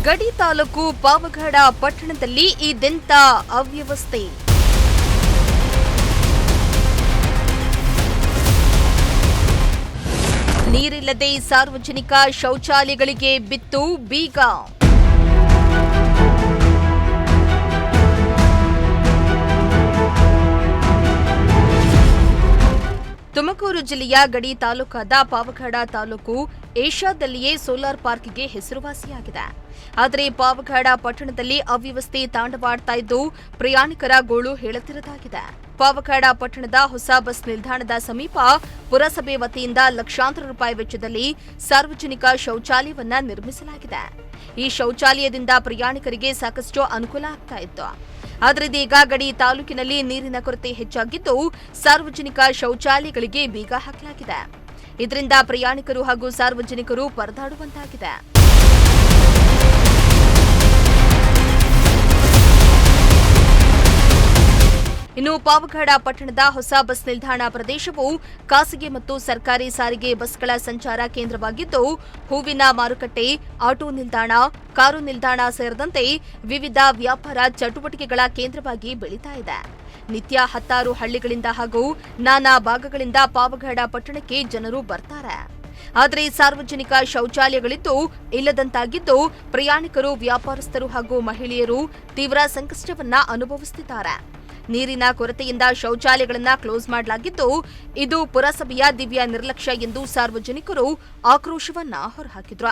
ಗಡಿ ತಾಲೂಕು ಪಾವಗಡ ಪಟ್ಟಣದಲ್ಲಿ ಇದೆಂಥ ಅವ್ಯವಸ್ಥೆ. ನೀರಿಲ್ಲದೆ ಸಾರ್ವಜನಿಕ ಶೌಚಾಲಯಗಳಿಗೆ ಬಿತ್ತು ಬೀಗ. ತುಮಕೂರು ಜಿಲ್ಲೆಯ ಗಡಿ ತಾಲೂಕಾದ ಪಾವಗಡ ತಾಲೂಕು ಏಷ್ಯಾದಲ್ಲಿಯೇ ಸೋಲಾರ್ ಪಾರ್ಕ್ಗೆ ಹೆಸರುವಾಸಿಯಾಗಿದೆ. ಆದರೆ ಪಾವಗಡ ಪಟ್ಟಣದಲ್ಲಿ ಅವ್ಯವಸ್ಥೆ ತಾಂಡವಾಡ್ತಾ ಇದ್ದು ಪ್ರಯಾಣಿಕರ ಗೋಳು ಹೇಳುತ್ತಿರದಾಗಿದೆ. ಪಾವಗಡ ಪಟ್ಟಣದ ಹೊಸ ಬಸ್ ನಿಲ್ದಾಣದ ಸಮೀಪ ಪುರಸಭೆ ವತಿಯಿಂದ ಲಕ್ಷಾಂತರ ರೂಪಾಯಿ ವೆಚ್ಚದಲ್ಲಿ ಸಾರ್ವಜನಿಕ ಶೌಚಾಲಯವನ್ನ ನಿರ್ಮಿಸಲಾಗಿದೆ. ಈ ಶೌಚಾಲಯದಿಂದ ಪ್ರಯಾಣಿಕರಿಗೆ ಸಾಕಷ್ಟು ಅನುಕೂಲ ಆಗ್ತಾ ಇತ್ತು. ಆದರೆ ಇದೀಗ ಗಡಿ ತಾಲೂಕಿನಲ್ಲಿ ನೀರಿನ ಕೊರತೆ ಹೆಚ್ಚಾಗಿದ್ದು ಸಾರ್ವಜನಿಕ ಶೌಚಾಲಯಗಳಿಗೆ ಬೀಗ ಹಾಕಲಾಗಿದೆ. ಇದರಿಂದ ಪ್ರಯಾಣಿಕರು ಹಾಗೂ ಸಾರ್ವಜನಿಕರು ಪರದಾಡುವಂತಾಗಿದೆ. ಇನ್ನು ಪಾವಗಡ ಪಟ್ಟಣದ ಹೊಸ ಬಸ್ ನಿಲ್ದಾಣ ಪ್ರದೇಶವು ಖಾಸಗಿ ಮತ್ತು ಸರ್ಕಾರಿ ಸಾರಿಗೆ ಬಸ್ಗಳ ಸಂಚಾರ ಕೇಂದ್ರವಾಗಿದ್ದು ಹೂವಿನ ಮಾರುಕಟ್ಟೆ, ಆಟೋ ನಿಲ್ದಾಣ, ಕಾರು ನಿಲ್ದಾಣ ಸೇರಿದಂತೆ ವಿವಿಧ ವ್ಯಾಪಾರ ಚಟುವಟಿಕೆಗಳ ಕೇಂದ್ರವಾಗಿ ಬೆಳೀತಾ ಇದೆ. ನಿತ್ಯ 10 ಹಳ್ಳಿಗಳಿಂದ ಹಾಗೂ ನಾನಾ ಭಾಗಗಳಿಂದ ಪಾವಗಡ ಪಟ್ಟಣಕ್ಕೆ ಜನರು ಬರ್ತಾರೆ. ಆದರೆ ಸಾರ್ವಜನಿಕ ಶೌಚಾಲಯಗಳಿದ್ದು ಇಲ್ಲದಂತಾಗಿದ್ದು ಪ್ರಯಾಣಿಕರು, ವ್ಯಾಪಾರಸ್ಥರು ಹಾಗೂ ಮಹಿಳೆಯರು ತೀವ್ರ ಸಂಕಷ್ಟವನ್ನ ಅನುಭವಿಸುತ್ತಿದ್ದಾರೆ. ನೀರಿನ ಕೊರತೆಯಿಂದ ಶೌಚಾಲಯಗಳನ್ನು ಕ್ಲೋಸ್ ಮಾಡಲಾಗಿದ್ದು ಇದು ಪುರಸಭೆಯ ದಿವ್ಯ ನಿರ್ಲಕ್ಷ್ಯ ಎಂದು ಸಾರ್ವಜನಿಕರು ಆಕ್ರೋಶವನ್ನ ಹೊರಹಾಕಿದ್ರು.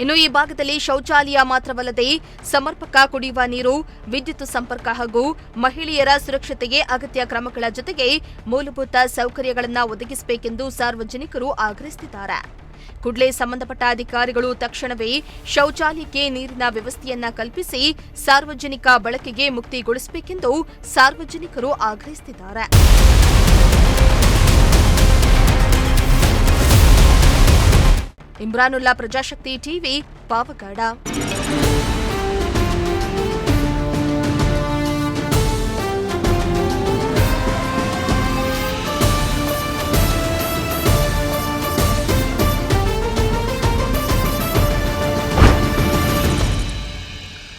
ಇನ್ನು ಈ ಭಾಗದಲ್ಲಿ ಶೌಚಾಲಯ ಮಾತ್ರವಲ್ಲದೆ ಸಮರ್ಪಕ ಕುಡಿಯುವ ನೀರು, ವಿದ್ಯುತ್ ಸಂಪರ್ಕ ಹಾಗೂ ಮಹಿಳೆಯರ ಸುರಕ್ಷತೆಗೆ ಅಗತ್ಯ ಕ್ರಮಗಳ ಜೊತೆಗೆ ಮೂಲಭೂತ ಸೌಕರ್ಯಗಳನ್ನು ಒದಗಿಸಬೇಕೆಂದು ಸಾರ್ವಜನಿಕರು ಆಗ್ರಹಿಸುತ್ತಿದ್ದಾರೆ. ಕೂಡಲೇ ಸಂಬಂಧಪಟ್ಟ ಅಧಿಕಾರಿಗಳು ತಕ್ಷಣವೇ ಶೌಚಾಲಯಕ್ಕೆ ನೀರಿನ ವ್ಯವಸ್ಥೆಯನ್ನ ಕಲ್ಪಿಸಿ ಸಾರ್ವಜನಿಕ ಬಳಕೆಗೆ ಮುಕ್ತಿಗೊಳಿಸಬೇಕೆಂದು ಸಾರ್ವಜನಿಕರು ಆಗ್ರಹಿಸುತ್ತಿದ್ದಾರೆ. ಇಮ್ರಾನುಲ್ಲಾ, ಪ್ರಜಾಶಕ್ತಿ ಟಿವಿ, ಪಾವಗಡ.